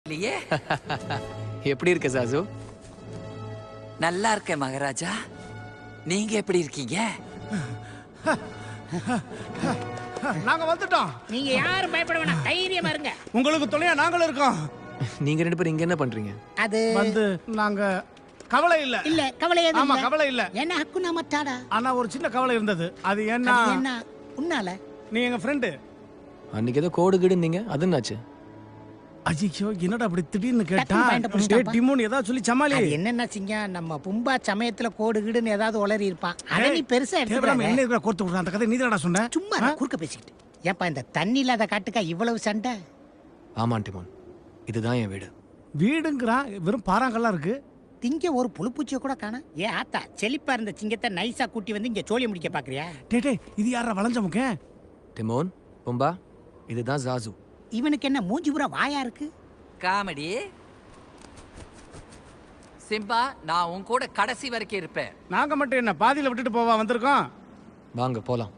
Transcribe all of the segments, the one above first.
இல்லையே. எப்படி இருக்க சாசு? நல்லா இருக்கேன் மகாராஜா. நீங்க எப்படி இருக்கீங்க? நாங்க வந்துட்டோம். நீங்க யாரும் பயப்பட வேணாம், தைரியமா இருங்க. உங்களுக்கு துணையா நாங்களும் இருக்கோம். நீங்க 2 பேரும் இங்க என்ன பண்றீங்க? அது வந்து நாங்க கவலை இல்ல. இல்ல கவலை எதுவும் ஆமா இல்ல. கவலை இல்ல. என்ன ஹக்குனா மச்சாடா. ஆனா ஒரு சின்ன கவலை இருந்தது. அது என்ன? அது என்ன உன்னால? நீ எங்க ஃப்ரெண்டு. அன்னைக்கு ஏதோ கோடு கிடுந்தீங்க, அது என்னாச்சு? ஐயோ என்னடா அப்படி திடீர்னு கேட்டா? டக்குனு பாயிண்ட புடிச்சிட்டாப்பா. டிமோன் ஏதாவது சொல்லி சமாளி. அது என்னன்னா சிங்க, நம்ம பும்பா சமயத்துல கோடு கீடுன்னு ஏதாவது உளறி இருப்பான். அதை நீ பெருசா தேவராம எடுத்துக்கிறாங்க. என்ன இருக்கிற கோர்த்து விடுற அந்த கதை நீதாடா சொன்ன? சும்மா நான் குறுக்க பேசிக்கிட்டு. ஏப்பா இந்த தண்ணி இல்லாத காட்டுக்கா இவ்வளவு சண்டை? ஆமா டிமோன், இதுதான் என் வீடு. வீடுங்கிறான், வெறும் பாறாங்கல்லாம் இருக்கு. திங்க ஒரு புழுப்பூச்சியை கூட காண. ஏன் ஆத்தா செழிப்பா இருந்த சிங்கத்தை நைஸா கூட்டி வந்து இங்க சோழிய முடிக்க பாக்குறியா? டே இது யாரா வளைஞ்ச முக்க? டிமோன், பும்பா, இதுதான் ஜாசு. இவனுக்கு என்ன மூஞ்சி பூரா வாயா இருக்கு? காமெடி. சிம்பா, நான் உன் கூட கடைசி வரைக்கும் இருப்பேன். நாங்க மட்டும் என்ன பாதியில விட்டுட்டு போவா வந்திருக்கோம்? வாங்க போலாம்.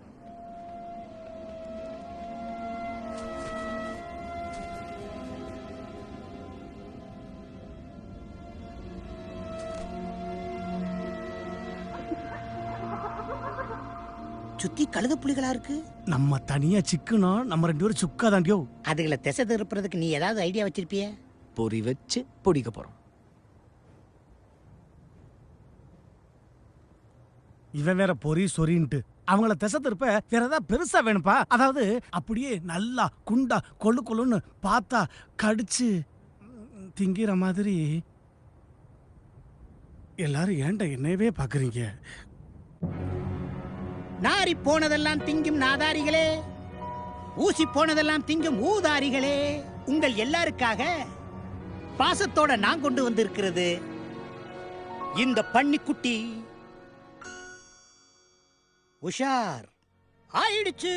சுத்தி கழுத புலிகளா இருக்கு. நம்ம தனியா சிக்கணும், நம்ம 2 பேரும் சுக்காதாண்டியோ. அதுகளை திசை திருப்புறதுக்கு நீ ஏதாவது ஐடியா வச்சிருப்பிய? பொறி வச்சு பிடிக்க போறோம். இவன் வேற பொறி சொரின்ட்டு அவங்கள திசை திருப்ப வேற ஏதாவது பெருசா வேணும்பா. அதாவது அப்படியே நல்லா குண்டா கொள்ளு கொள்ளுன்னு பார்த்தா கடிச்சு திங்கிற மாதிரி. எல்லாரும் ஏன்டா என்னையவே பாக்குறீங்க? நாரி போனதெல்லாம் திங்கும் நாதாரிகளே, ஊசி போனதெல்லாம் திங்கும் ஊதாரிகளே, உங்கள் எல்லாருக்காக பாசத்தோட நான் கொண்டு வந்திருக்கிறது இந்த பன்னிக்குட்டி. உஷார் ஆயிடுச்சு.